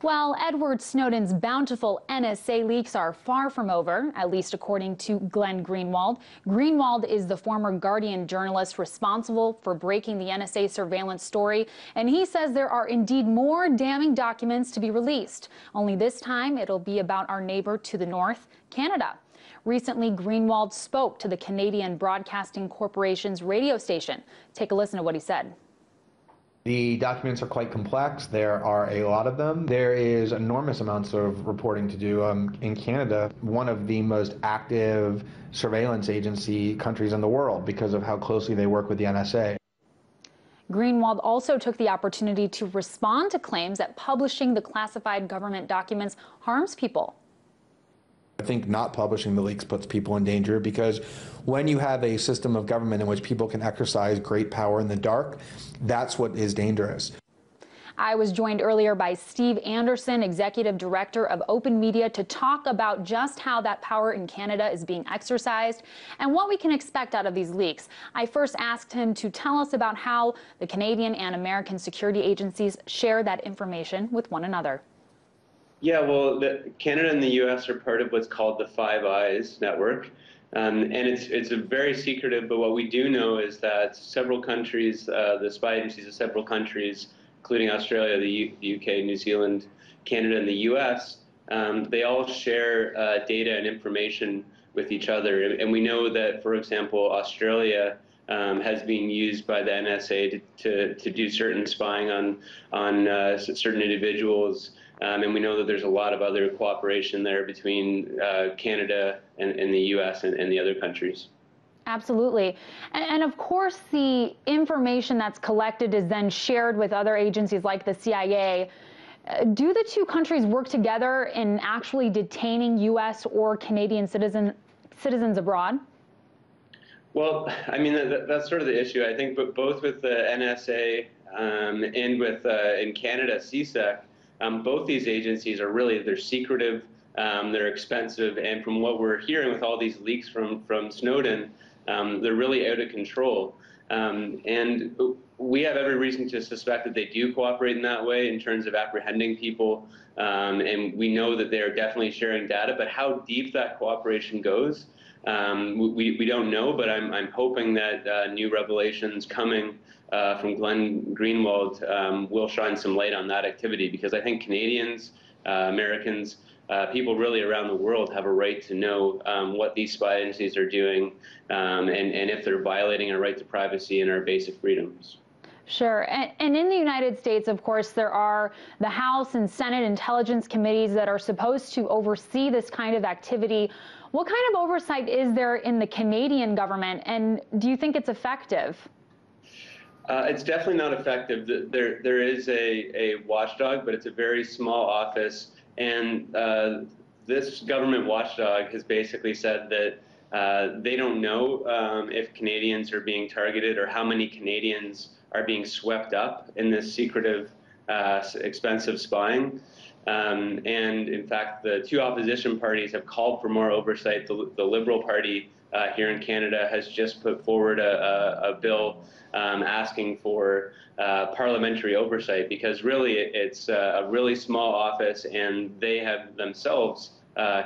Well, Edward Snowden's bountiful NSA leaks are far from over, at least according to Glenn Greenwald. Greenwald is the former Guardian journalist responsible for breaking the NSA surveillance story, and he says there are indeed more damning documents to be released. Only this time it'll be about our neighbor to the north, Canada. Recently, Greenwald spoke to the Canadian Broadcasting Corporation's radio station. Take a listen to what he said. The documents are quite complex. There are a lot of them. There is enormous amounts of reporting to do. In Canada, one of the most active surveillance agency countries in the world because of how closely they work with the NSA. Greenwald also took the opportunity to respond to claims that publishing the classified government documents harms people. I think not publishing the leaks puts people in danger because when you have a system of government in which people can exercise great power in the dark, that's what is dangerous. I was joined earlier by Steve Anderson, Executive Director of Openmedia, to talk about just how that power in Canada is being exercised and what we can expect out of these leaks. I first asked him to tell us about how the Canadian and American security agencies share that information with one another. Yeah, well, Canada and the U.S. are part of what's called the Five Eyes network, and it's a very secretive. But what we do know is that several countries, the spy agencies of several countries, including Australia, the UK, New Zealand, Canada, and the U.S., they all share data and information with each other. And we know that, for example, Australia has been used by the NSA to do certain spying on certain individuals. And we know that there's a lot of other cooperation there between Canada and the U.S. and the other countries. Absolutely. And of course, the information that's collected is then shared with other agencies like the CIA. Do the two countries work together in actually detaining U.S. or Canadian citizens abroad? Well, I mean, that's sort of the issue. I think, but both with the NSA and with, in Canada, CSEC, both these agencies are really, they're secretive, they're expensive, and from what we're hearing with all these leaks from Snowden, they're really out of control. And we have every reason to suspect that they do cooperate in that way in terms of apprehending people, and we know that they're definitely sharing data, but how deep that cooperation goes, we don't know, but I'm hoping that new revelations coming from Glenn Greenwald will shine some light on that activity, because I think Canadians, Americans, people really around the world have a right to know what these spy agencies are doing and if they're violating our right to privacy and our basic freedoms. Sure. And in the United States, of course, there are the House and Senate Intelligence Committees that are supposed to oversee this kind of activity. What kind of oversight is there in the Canadian government, and do you think it's effective? It's definitely not effective. There is a watchdog, but it's a very small office, and this government watchdog has basically said that they don't know if Canadians are being targeted or how many Canadians are being swept up in this secretive, expensive spying. And in fact, the two opposition parties have called for more oversight. The Liberal Party here in Canada has just put forward a bill asking for parliamentary oversight, because really it's a really small office, and they have themselves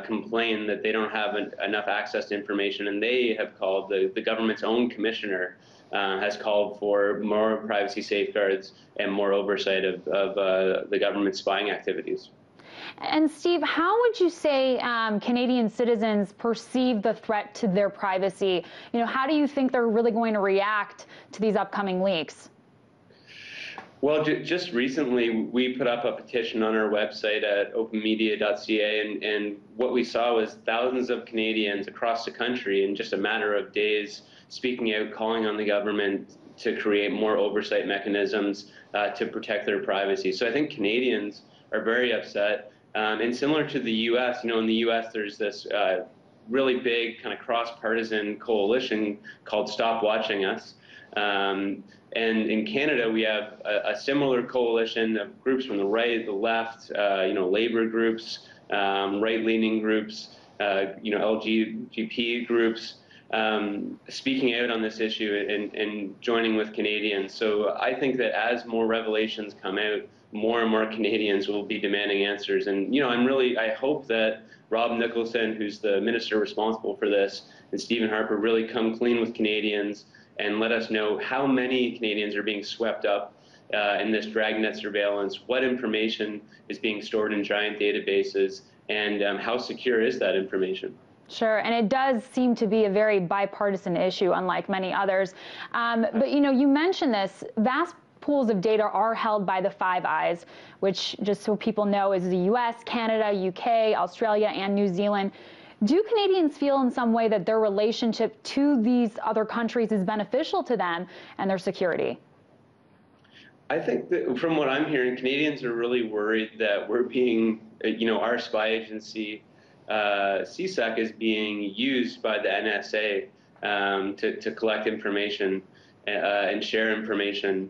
complained that they don't have enough access to information, and they have called, the government's own commissioner has called for more privacy safeguards and more oversight of the government's spying activities. And Steve, how would you say Canadian citizens perceive the threat to their privacy? You know, how do you think they're really going to react to these upcoming leaks? Well, just recently, we put up a petition on our website at openmedia.ca, and what we saw was thousands of Canadians across the country in just a matter of days speaking out, calling on the government to create more oversight mechanisms to protect their privacy. So I think Canadians are very upset. And similar to the U.S., you know, in the U.S. there's this really big kind of cross-partisan coalition called Stop Watching Us. And in Canada, we have a similar coalition of groups from the right, the left, you know, labor groups, right-leaning groups, you know, LGBT groups, speaking out on this issue and joining with Canadians. So I think that as more revelations come out more and more Canadians will be demanding answers. And, I hope that Rob Nicholson, who's the minister responsible for this, and Stephen Harper really come clean with Canadians and let us know how many Canadians are being swept up in this dragnet surveillance, what information is being stored in giant databases, and how secure is that information. Sure, and it does seem to be a very bipartisan issue, unlike many others. But you mentioned this, vast pools of data are held by the Five Eyes, which, just so people know, is the US, Canada, UK, Australia, and New Zealand. Do Canadians feel in some way that their relationship to these other countries is beneficial to them and their security? I think that from what I'm hearing, Canadians are really worried that we're being, our spy agency, CSEC, is being used by the NSA to collect information and share information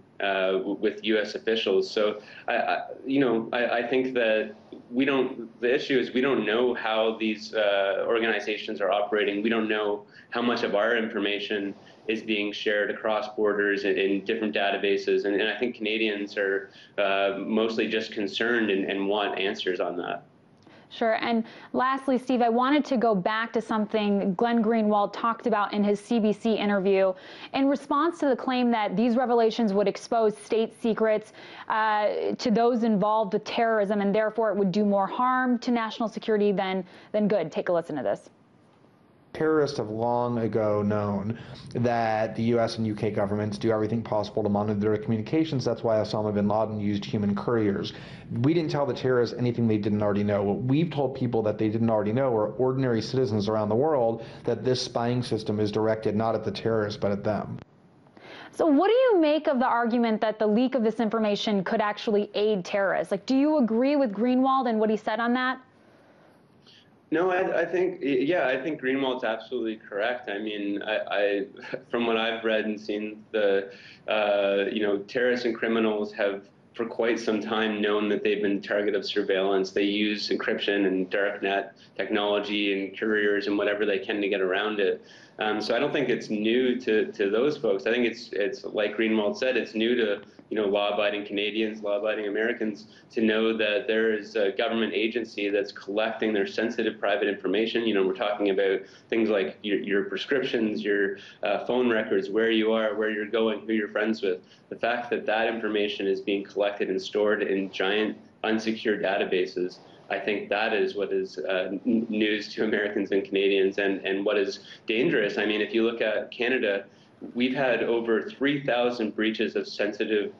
with U.S. officials. So, I think that the issue is we don't know how these organizations are operating. We don't know how much of our information is being shared across borders in different databases. And I think Canadians are mostly just concerned and want answers on that. Sure. And lastly, Steve, I wanted to go back to something Glenn Greenwald talked about in his CBC interview in response to the claim that these revelations would expose state secrets to those involved with terrorism, and therefore it would do more harm to national security than good. Take a listen to this. Terrorists have long ago known that the U.S. and U.K. governments do everything possible to monitor their communications. That's why Osama bin Laden used human couriers. We didn't tell the terrorists anything they didn't already know. What we've told people that they didn't already know are ordinary citizens around the world, that this spying system is directed not at the terrorists but at them. So what do you make of the argument that the leak of this information could actually aid terrorists? Like, do you agree with Greenwald and what he said on that? No, I think Greenwald's absolutely correct. I mean, from what I've read and seen, terrorists and criminals have for quite some time known that they've been target of surveillance. They use encryption and darknet technology and couriers and whatever they can to get around it. So I don't think it's new to those folks. I think it's like Greenwald said, it's new to law-abiding Canadians, law-abiding Americans to know that there is a government agency that's collecting their sensitive private information. We're talking about things like your prescriptions, your phone records, where you are, where you're going, who you're friends with. The fact that that information is being collected and stored in giant unsecured databases, I think that is what is news to Americans and Canadians, and what is dangerous. I mean, if you look at Canada, we've had over 3,000 breaches of sensitive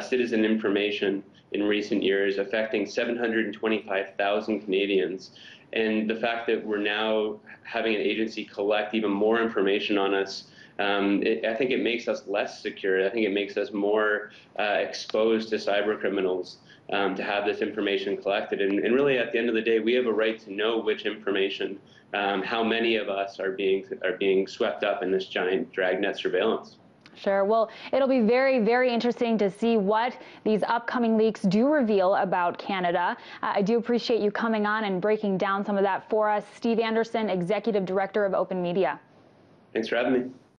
citizen information in recent years, affecting 725,000 Canadians. And the fact that we're now having an agency collect even more information on us, I think it makes us less secure. I think it makes us more exposed to cyber criminals to have this information collected. And really, at the end of the day, we have a right to know which information, how many of us are being swept up in this giant dragnet surveillance. Sure. Well, it'll be very, very interesting to see what these upcoming leaks do reveal about Canada. I do appreciate you coming on and breaking down some of that for us. Steve Anderson, Executive Director of Openmedia. Thanks for having me.